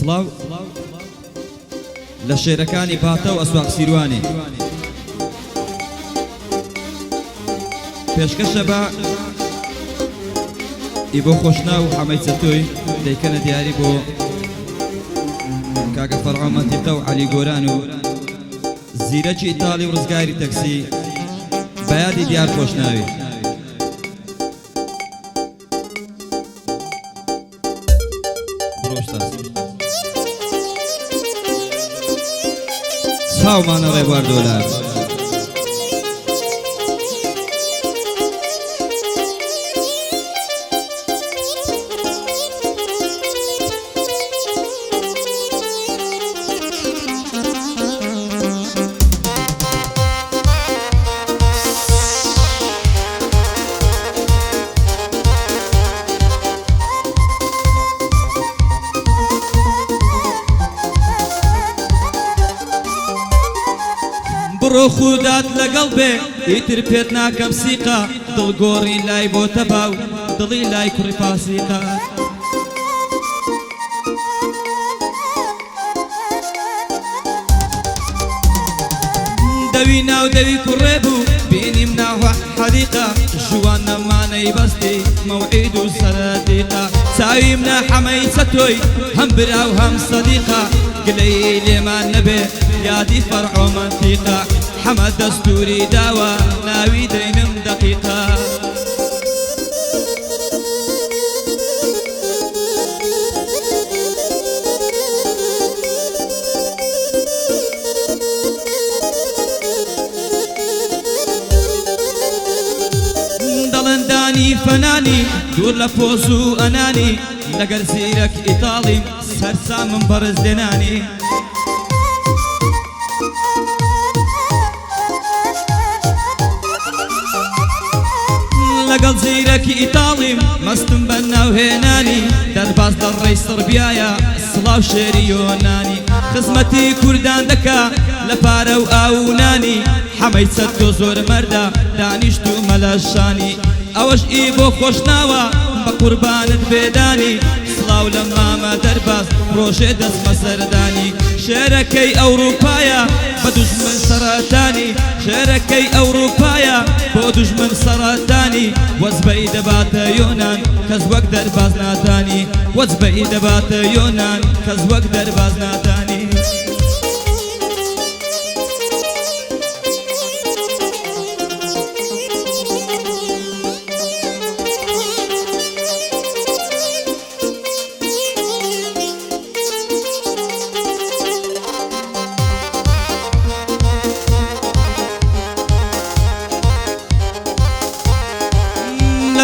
سڵاو لە شێرەکانی باتە و ئەسواق سیروانێ پێشکەشە بە ئیبۆ خۆشنا و حەمەیچەتۆی دەیکەنە دیاری بۆ کاکە فەرعۆ مەنتیقە و عەلی گۆران و زیرەکی ئیتاڵی و ڕزگاری تەکسی بەیادی دیار خۆشناوی چاومانە ڕێبوار دۆلار بڕۆ خودات لەگەڵ بێ ئیتر پێت ناکەم سیقا دڵگۆڕی لای بۆ تەباو دڵی لای کوڕی فاسیقا دەوی ناو دەوی کوڕێ بوو بینیم ناوە حەدیقا ژوان نەمانەی بەستی مەوعید و سەرەدیقا چاویم نا حەمەیچەتۆی هەم برا و هەم سەدیقا گلەی لێمان نەبێ یادی فەرعۆ مەنتیقە حەمە دەستوری داوە ناوی دەینم دەقیقە دەڵندانی فەنانی دوور لە پۆز و ئەنانی لەگەر زیرەک ئیتاڵیم سەرسامم بەرز دێنانی لەگەڵ زیرەکی ئیتاڵیم مەستم بە ناوهێنانی دەرباز دەڕێی سڕبیایە سڵاو شێری یۆنانی خزمەتی کوردان دەکا لە پارە و ئاونانی حەمەیچەت تۆ زۆر مەردە دانیشت و مەلەشانی ئەوەش ئی بۆ خۆشناوە بە قوربانت بێدانی سڵاو لە مامە دەرباز ڕۆژێ دەستمە سەردانی شێرەکەی ئەوروپایە بە دوژمن سەرەتانی شێرەکەی ئەوروپایە بۆ دوژمن سەرەتانی وەزبەی دەباتە یۆنان کەس وەک دەرباز ناتانی وەزبەی دەباتە یۆنان کەس وەک دەرباز ناتانی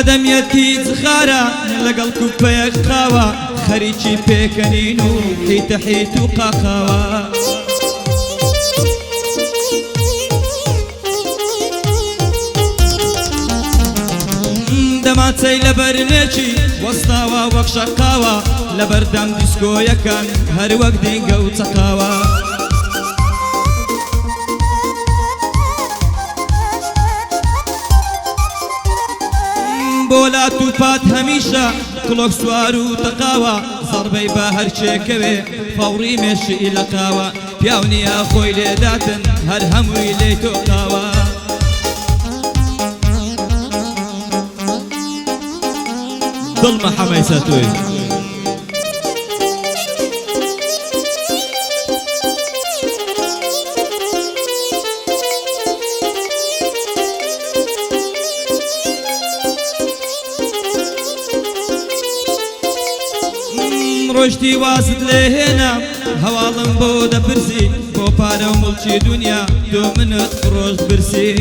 دەمیەتی جخارە لەگەڵ کوپەیەک خاوە خەریکی پێکەنین و حیتە حیت و قاقاوە دەماچەی لە بەرنێکی وەستاوە وەک شەقاوە لە بەردەم دیسکۆیەکان هەر وەک دینگە و چەقاوە بۆلات و پات هەمیشە کڵۆک سوار و تەقاوە زەڕبەی بە هەرچێکەوێ فەوڕی مێشی لەقاوە پیاو نییە خۆی لێداتن هەر هەمووی لێی تۆقاوە دڵمە حەمەیچەتۆی ڕۆژتی وازت لێ هێنا هەواڵم بۆ دەپرسی بۆ پارە و مڵکی دونیا تۆ منت ڕۆژ برسی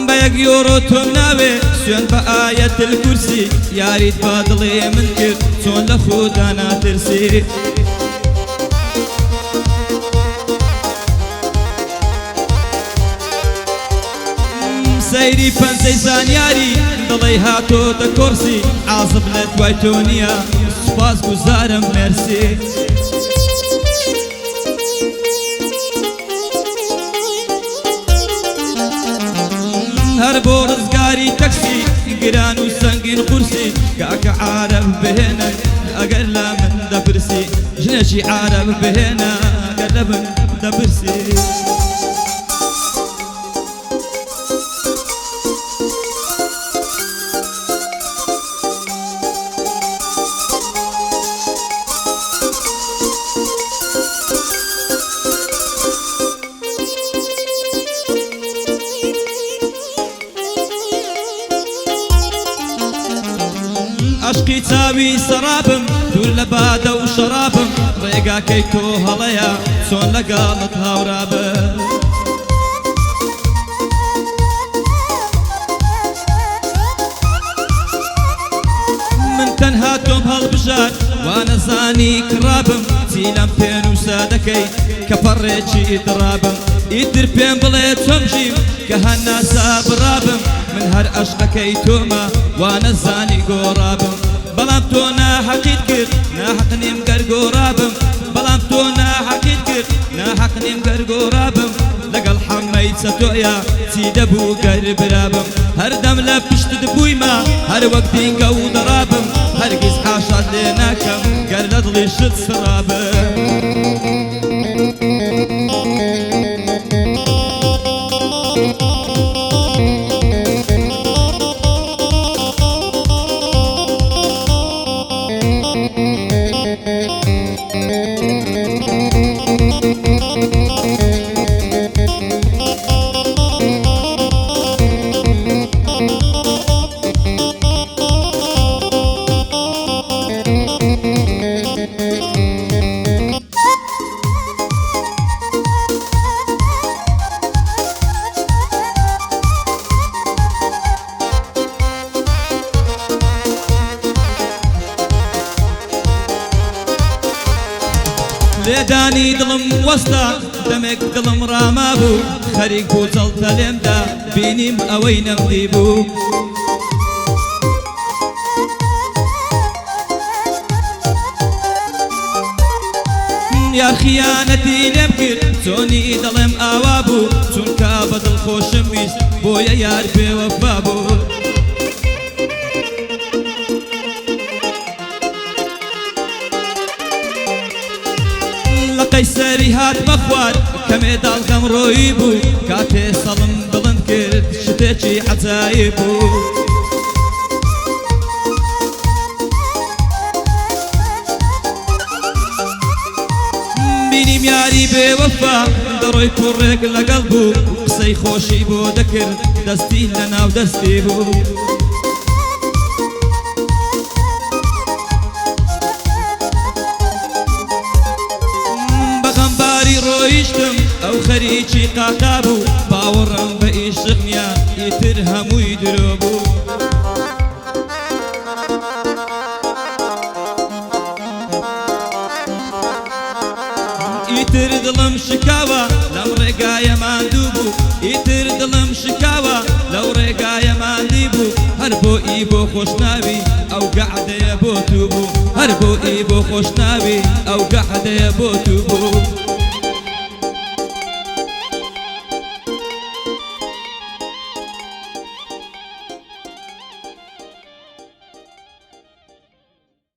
بە یەک یۆرۆ تۆم ناوێ سوێن بە ئایەتل کورسی یاریت با دڵێ من کرد چۆن لە خۆدا ناترسی سەیری پەنجەی زانیاری دڵی هاتۆتە کۆرسی عازب لە دوای تۆ نییە سوپاس گوزارم مێرسی هەر بۆ ڕزگاری تەکسی گران و سەنگین قورسی کاکە عارەب بهێنە ئەگەر لە من دەپرسی ژنێکی عارەب بهێنە ئەگەر لە من دەپرسی عشقی چاوی سەرابم دوور لە بادە و شەرابم ڕێگاکەی تۆ هەڵەیە چۆن لەگەڵت هاورابم من تەنها تۆم هەڵبژار وا نەزانی کڕابم چی لەم پێنووسە دەکەی کە پەڕێکی درابم ئیتر پێم بڵێ چۆم ژیم کە هەناسا بڕابم من هەر عەشقەکەی تۆمە وا نەزانی گۆڕابم بەڵام تۆ ناحەقیت کرد ناحەق نیم گەرگۆڕابم بەڵام تۆ ناحەقیت کرد ناحەق نیم گەرگۆڕابم لەگەڵ حەممەی چەتۆیە چی دەبوو گەر برابم هەردەم لە پشتت بوویمە هەر وەک دیگە و دەڕابم هەرگیز حاشات لێ ناکەم گەر لە دڵی شت سڕابم لێدانی دڵم وەستا دەمێک دڵم ڕاما بوو خەریک بوو جەڵتە لێمدا بینیم ئەوەی نەمدی بوو یار خیانەتی لێم کرد چۆنی دڵێم ئاوا بوو چونکە بە دڵخۆشم ویست بۆیە یار بێوەفا بوو قەیسەری هاتمە خوار کە مێداڵگەم ڕۆیی بوو کاتێ سەڵم بڵند کرد شتێکی عەجایب بوو بینیم یاری بێوەفا دەڕۆی کوڕێک لەگەڵ بوو قسەی خۆشی بۆ دەکرد دەستی لە ناو دەستی بوو ڕۆیشتم ئەو خەریکی قاقا بوو باوەڕم بە ئیشق نییە ئیتر هەمووی درۆ بوو ئیتر دڵم شکاوە لەم ڕێگایە ماندوو بوو ئیتر دڵم شکاوە لەو ڕێگایە ماندی بوو هەر بۆ ئی بۆ خۆشناوی ئەو گەعدەیە بۆ تو بوو هەر بۆ ئی بۆ خۆشناوی ئەو گەعدەیە بۆ تو بوو